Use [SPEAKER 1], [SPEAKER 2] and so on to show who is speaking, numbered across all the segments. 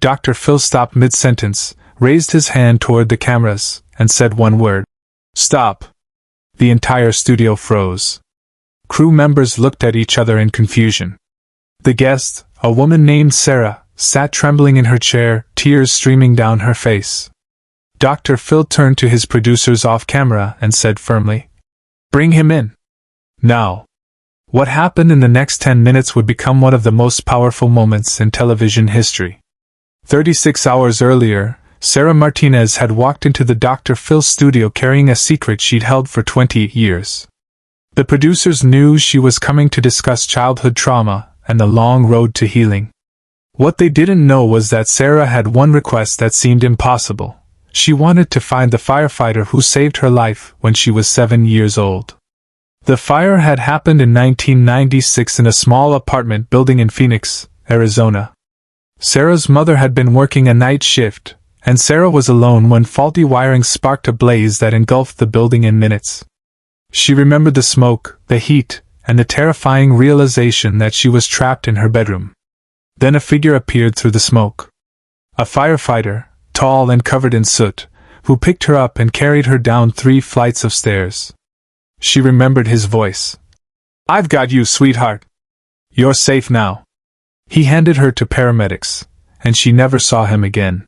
[SPEAKER 1] Dr. Phil stopped mid-sentence, raised his hand toward the cameras, and said one word. Stop. The entire studio froze. Crew members looked at each other in confusion. The guest, a woman named Sarah, sat trembling in her chair, tears streaming down her face. Dr. Phil turned to his producers off-camera and said firmly, "Bring him in. Now." What happened in the next 10 minutes would become one of the most powerful moments in television history. 36 hours earlier, Sarah Martinez had walked into the Dr. Phil studio carrying a secret she'd held for 20 years. The producers knew she was coming to discuss childhood trauma and the long road to healing. What they didn't know was that Sarah had one request that seemed impossible. She wanted to find the firefighter who saved her life when she was 7 years old. The fire had happened in 1996 in a small apartment building in Phoenix, Arizona. Sarah's mother had been working a night shift, and Sarah was alone when faulty wiring sparked a blaze that engulfed the building in minutes. She remembered the smoke, the heat, and the terrifying realization that she was trapped in her bedroom. Then a figure appeared through the smoke. A firefighter, tall and covered in soot, who picked her up and carried her down 3 flights of stairs. She remembered his voice. "I've got you, sweetheart. You're safe now." He handed her to paramedics, and she never saw him again.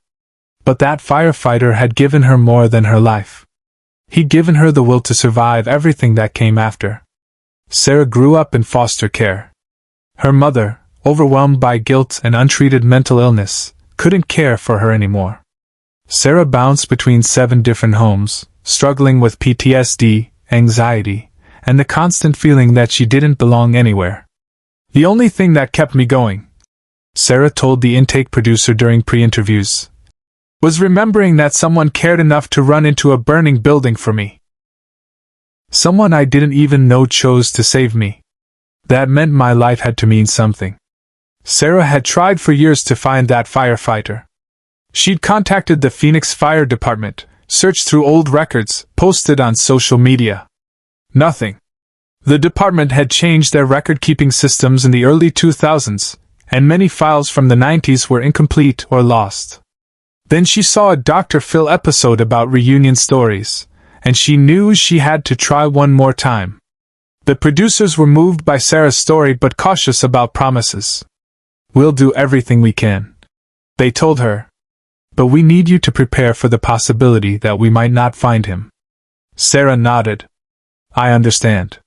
[SPEAKER 1] But that firefighter had given her more than her life. He'd given her the will to survive everything that came after. Sarah grew up in foster care. Her mother, overwhelmed by guilt and untreated mental illness, couldn't care for her anymore. Sarah bounced between 7 different homes, struggling with PTSD, anxiety, and the constant feeling that she didn't belong anywhere. "The only thing that kept me going," Sarah told the intake producer during pre-interviews, "was remembering that someone cared enough to run into a burning building for me. Someone I didn't even know chose to save me. That meant my life had to mean something." Sarah had tried for years to find that firefighter. She'd contacted the Phoenix Fire Department, searched through old records, posted on social media. Nothing. The department had changed their record-keeping systems in the early 2000s, and many files from the 90s were incomplete or lost. Then she saw a Dr. Phil episode about reunion stories, and she knew she had to try one more time. The producers were moved by Sarah's story but cautious about promises. "We'll do everything we can," they told her. "But we need you to prepare for the possibility that we might not find him." Sarah nodded. "I understand.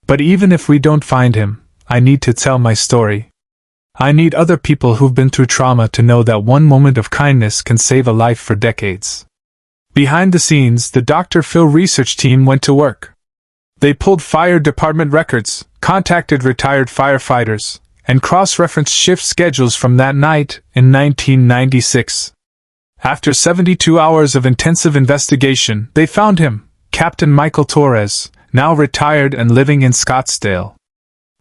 [SPEAKER 1] But even if we don't find him, I need to tell my story. I need other people who've been through trauma to know that one moment of kindness can save a life for decades." Behind the scenes, the Dr. Phil research team went to work. They pulled fire department records, contacted retired firefighters, and cross-referenced shift schedules from that night in 1996. After 72 hours of intensive investigation, they found him, Captain Michael Torres, now retired and living in Scottsdale.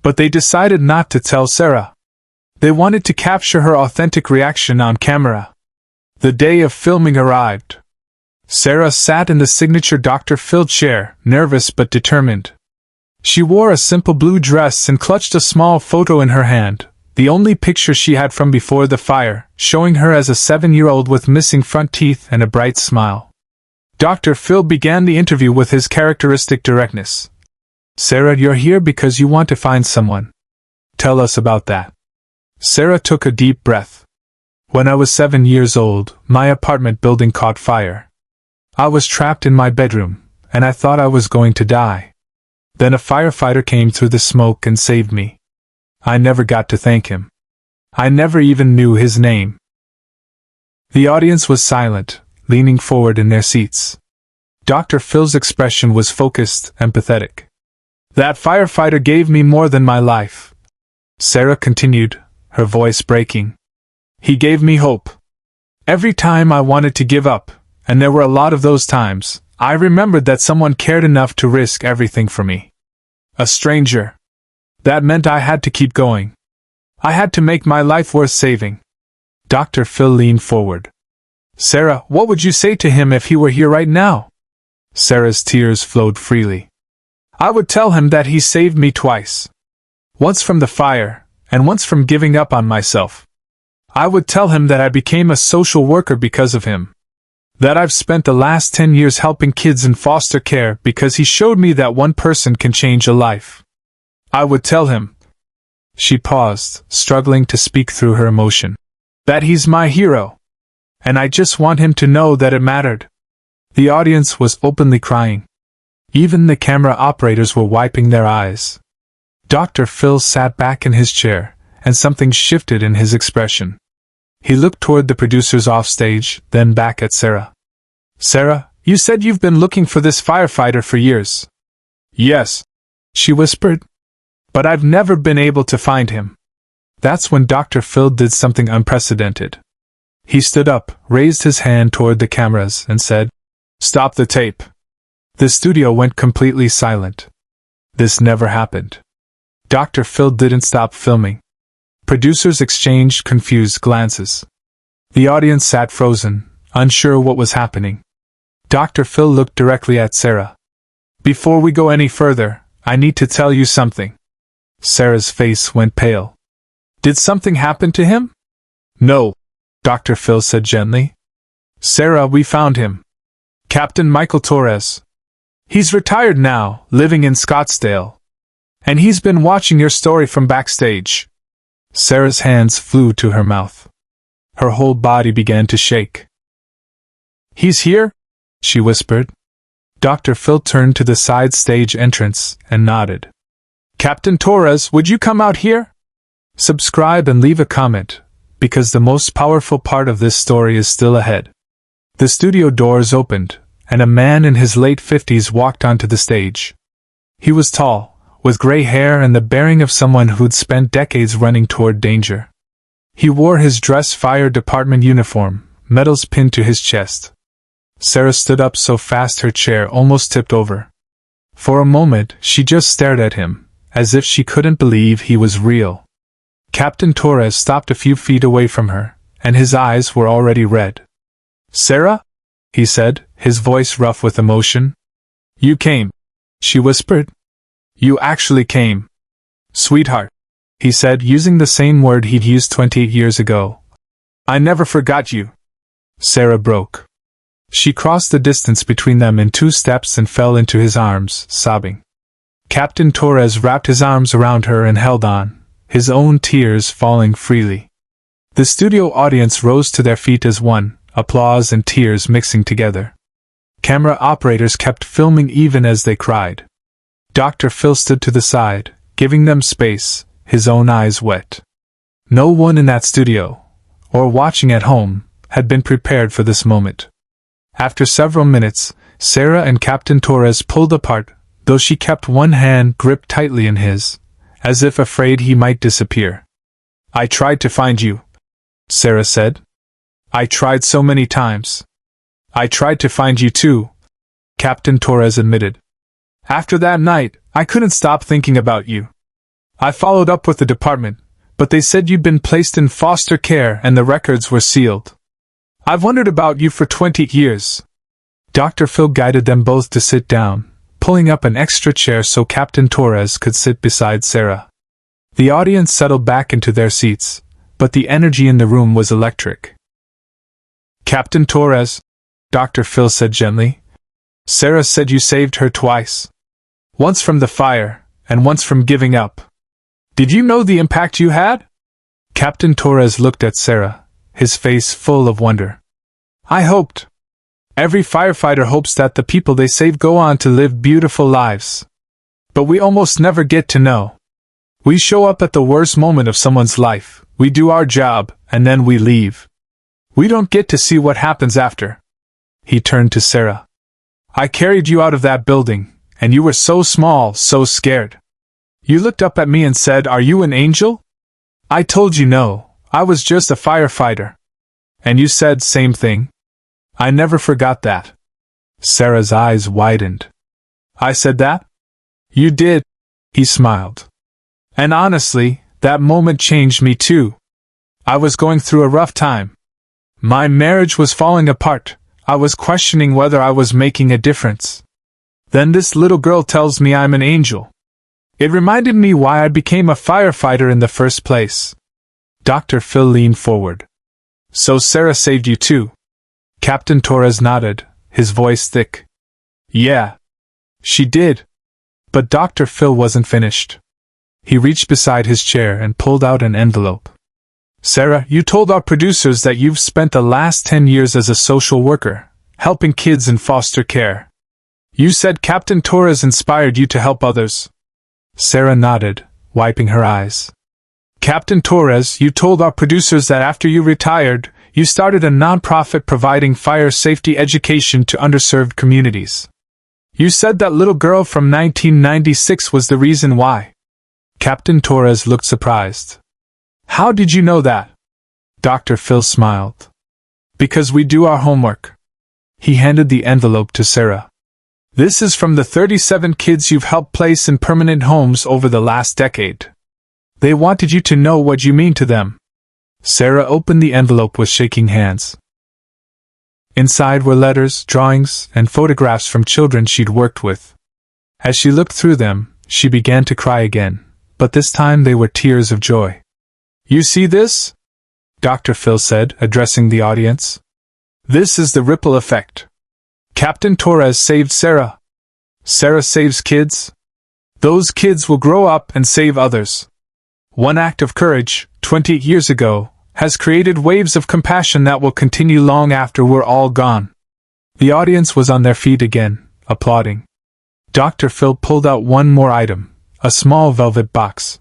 [SPEAKER 1] But they decided not to tell Sarah. They wanted to capture her authentic reaction on camera. The day of filming arrived. Sarah sat in the signature Dr. Phil chair, nervous but determined. She wore a simple blue dress and clutched a small photo in her hand, the only picture she had from before the fire, showing her as a 7-year-old with missing front teeth and a bright smile. Dr. Phil began the interview with his characteristic directness. "Sarah, you're here because you want to find someone. Tell us about that." Sarah took a deep breath. "When I was 7 years old, my apartment building caught fire. I was trapped in my bedroom, and I thought I was going to die. Then a firefighter came through the smoke and saved me. I never got to thank him. I never even knew his name." The audience was silent, leaning forward in their seats. Dr. Phil's expression was focused and pathetic. "That firefighter gave me more than my life," Sarah continued, her voice breaking. "He gave me hope. Every time I wanted to give up, and there were a lot of those times, I remembered that someone cared enough to risk everything for me. A stranger. That meant I had to keep going. I had to make my life worth saving." Dr. Phil leaned forward. "Sarah, what would you say to him if he were here right now?" Sarah's tears flowed freely. "I would tell him that he saved me twice. Once from the fire, and once from giving up on myself. I would tell him that I became a social worker because of him. That I've spent the last 10 years helping kids in foster care because he showed me that one person can change a life. I would tell him. She paused, struggling to speak through her emotion. That he's my hero. And I just want him to know that it mattered. The audience was openly crying. Even the camera operators were wiping their eyes. Dr. Phil sat back in his chair, and something shifted in his expression. He looked toward the producers offstage, then back at Sarah. Sarah, you said you've been looking for this firefighter for years. Yes, she whispered. But I've never been able to find him. That's when Dr. Phil did something unprecedented. He stood up, raised his hand toward the cameras, and said, "Stop the tape." The studio went completely silent. This never happened. Dr. Phil didn't stop filming. Producers exchanged confused glances. The audience sat frozen, unsure what was happening. Dr. Phil looked directly at Sarah. "Before we go any further, I need to tell you something." Sarah's face went pale. "Did something happen to him?" "No," Dr. Phil said gently. "Sarah, we found him. Captain Michael Torres. He's retired now, living in Scottsdale. And he's been watching your story from backstage." Sarah's hands flew to her mouth. Her whole body began to shake. "He's here?" she whispered. Dr. Phil turned to the side stage entrance and nodded. "Captain Torres, would you come out here? Subscribe and leave a comment, because the most powerful part of this story is still ahead." The studio doors opened, and a man in his late 50s walked onto the stage. He was tall, with gray hair and the bearing of someone who'd spent decades running toward danger. He wore his dress fire department uniform, medals pinned to his chest. Sarah stood up so fast her chair almost tipped over. For a moment, she just stared at him, as if she couldn't believe he was real. Captain Torres stopped a few feet away from her, and his eyes were already red. "Sarah?" he said, his voice rough with emotion. "You came," she whispered. "You actually came. Sweetheart," he said, using the same word he'd used 28 years ago. "I never forgot you." Sarah broke. She crossed the distance between them in 2 steps and fell into his arms, sobbing. Captain Torres wrapped his arms around her and held on, his own tears falling freely. The studio audience rose to their feet as one, applause and tears mixing together. Camera operators kept filming even as they cried. Dr. Phil stood to the side, giving them space, his own eyes wet. No one in that studio, or watching at home, had been prepared for this moment. After several minutes, Sarah and Captain Torres pulled apart, though she kept one hand gripped tightly in his, as if afraid he might disappear. "I tried to find you," Sarah said. "I tried so many times." "I tried to find you too," Captain Torres admitted. "After that night, I couldn't stop thinking about you. I followed up with the department, but they said you'd been placed in foster care and the records were sealed. I've wondered about you for 20 years. Dr. Phil guided them both to sit down, pulling up an extra chair so Captain Torres could sit beside Sarah. The audience settled back into their seats, but the energy in the room was electric. "Captain Torres," Dr. Phil said gently, "Sarah said you saved her twice. Once from the fire, and once from giving up. Did you know the impact you had?" Captain Torres looked at Sarah, his face full of wonder. "I hoped. Every firefighter hopes that the people they save go on to live beautiful lives. But we almost never get to know. We show up at the worst moment of someone's life, we do our job, and then we leave. We don't get to see what happens after." He turned to Sarah. "I carried you out of that building, and you were so small, so scared. You looked up at me and said, 'Are you an angel?' I told you no, I was just a firefighter. And you said same thing. I never forgot that." Sarah's eyes widened. "I said that?" "You did," he smiled. "And honestly, that moment changed me too. I was going through a rough time. My marriage was falling apart. I was questioning whether I was making a difference. Then this little girl tells me I'm an angel. It reminded me why I became a firefighter in the first place." Dr. Phil leaned forward. So Sarah saved you too? Captain Torres nodded, his voice thick. Yeah. She did. But Dr. Phil wasn't finished. He reached beside his chair and pulled out an envelope. Sarah, you told our producers that you've spent the last 10 years as a social worker, helping kids in foster care. You said Captain Torres inspired you to help others. Sarah nodded, wiping her eyes. Captain Torres, you told our producers that after you retired, you started a nonprofit providing fire safety education to underserved communities. You said that little girl from 1996 was the reason why. Captain Torres looked surprised. How did you know that? Dr. Phil smiled. Because we do our homework. He handed the envelope to Sarah. This is from the 37 kids you've helped place in permanent homes over the last decade. They wanted you to know what you mean to them. Sarah opened the envelope with shaking hands. Inside were letters, drawings, and photographs from children she'd worked with. As she looked through them, she began to cry again, but this time they were tears of joy. You see this? Dr. Phil said, addressing the audience. This is the ripple effect. Captain Torres saved Sarah. Sarah saves kids. Those kids will grow up and save others. One act of courage, 20 years ago, has created waves of compassion that will continue long after we're all gone. The audience was on their feet again, applauding. Dr. Phil pulled out one more item, a small velvet box.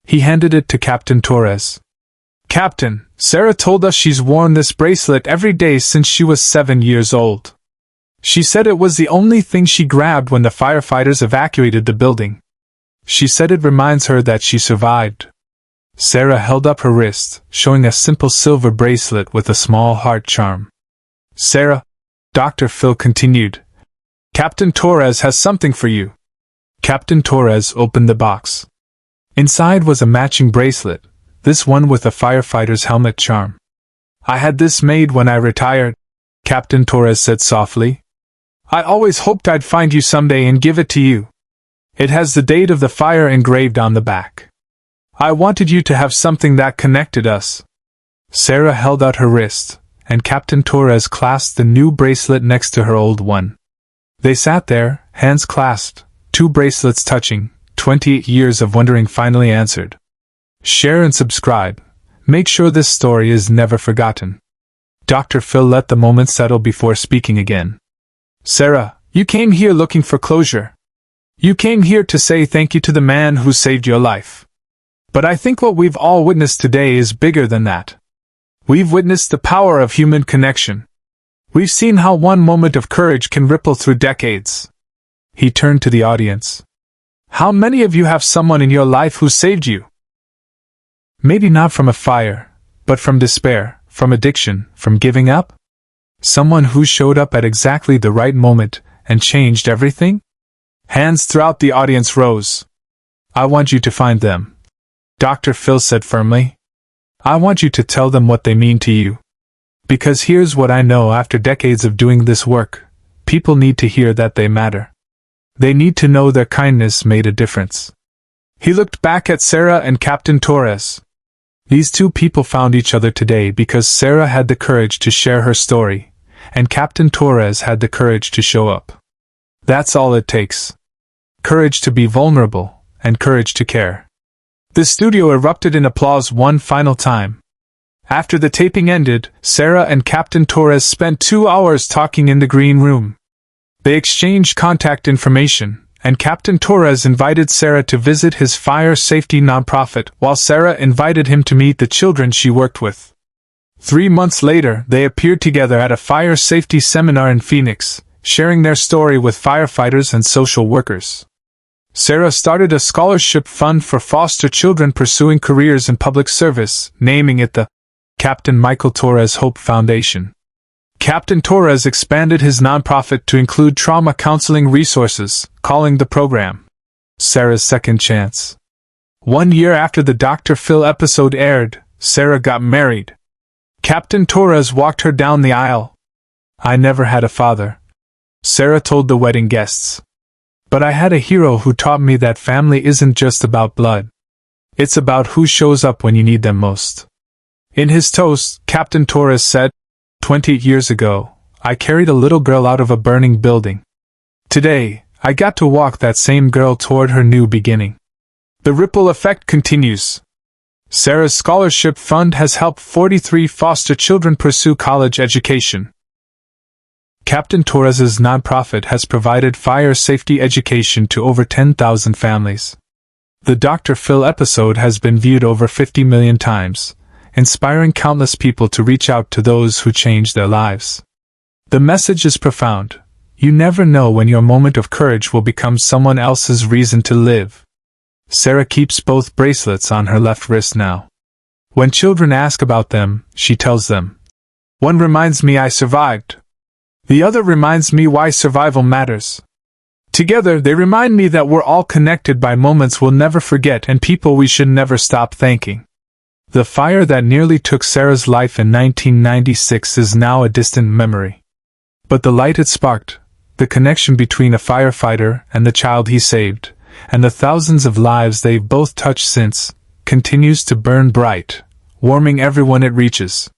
[SPEAKER 1] He handed it to Captain Torres. Captain, Sarah told us she's worn this bracelet every day since she was 7 years old. She said it was the only thing she grabbed when the firefighters evacuated the building. She said it reminds her that she survived. Sarah held up her wrist, showing a simple silver bracelet with a small heart charm. Sarah, Dr. Phil continued, Captain Torres has something for you. Captain Torres opened the box. Inside was a matching bracelet, this one with a firefighter's helmet charm. I had this made when I retired, Captain Torres said softly. I always hoped I'd find you someday and give it to you. It has the date of the fire engraved on the back. I wanted you to have something that connected us. Sarah held out her wrist, and Captain Torres clasped the new bracelet next to her old one. They sat there, hands clasped, 2 bracelets touching, 28 years of wondering finally answered. Share and subscribe. Make sure this story is never forgotten. Dr. Phil let the moment settle before speaking again. Sarah, you came here looking for closure. You came here to say thank you to the man who saved your life. But I think what we've all witnessed today is bigger than that. We've witnessed the power of human connection. We've seen how one moment of courage can ripple through decades. He turned to the audience. How many of you have someone in your life who saved you? Maybe not from a fire, but from despair, from addiction, from giving up? Someone who showed up at exactly the right moment and changed everything? Hands throughout the audience rose. I want you to find them. Dr. Phil said firmly. I want you to tell them what they mean to you. Because here's what I know after decades of doing this work. People need to hear that they matter. They need to know their kindness made a difference. He looked back at Sarah and Captain Torres. These two people found each other today because Sarah had the courage to share her story, and Captain Torres had the courage to show up. That's all it takes. Courage to be vulnerable, and courage to care. The studio erupted in applause one final time. After the taping ended, Sarah and Captain Torres spent 2 hours talking in the green room. They exchanged contact information, and Captain Torres invited Sarah to visit his fire safety nonprofit, while Sarah invited him to meet the children she worked with. 3 months later, they appeared together at a fire safety seminar in Phoenix, sharing their story with firefighters and social workers. Sarah started a scholarship fund for foster children pursuing careers in public service, naming it the Captain Michael Torres Hope Foundation. Captain Torres expanded his nonprofit to include trauma counseling resources, calling the program Sarah's Second Chance. 1 year after the Dr. Phil episode aired, Sarah got married. Captain Torres walked her down the aisle. I never had a father, Sarah told the wedding guests. But I had a hero who taught me that family isn't just about blood. It's about who shows up when you need them most. In his toast, Captain Torres said, 20 years ago, I carried a little girl out of a burning building. Today, I got to walk that same girl toward her new beginning. The ripple effect continues. Sarah's scholarship fund has helped 43 foster children pursue college education. Captain Torres's nonprofit has provided fire safety education to over 10,000 families. The Dr. Phil episode has been viewed over 50 million times, inspiring countless people to reach out to those who change their lives. The message is profound. You never know when your moment of courage will become someone else's reason to live. Sarah keeps both bracelets on her left wrist now. When children ask about them, she tells them, "One reminds me I survived. The other reminds me why survival matters." Together, they remind me that we're all connected by moments we'll never forget and people we should never stop thanking. The fire that nearly took Sarah's life in 1996 is now a distant memory. But the light it sparked, the connection between a firefighter and the child he saved, and the thousands of lives they've both touched since, continues to burn bright, warming everyone it reaches.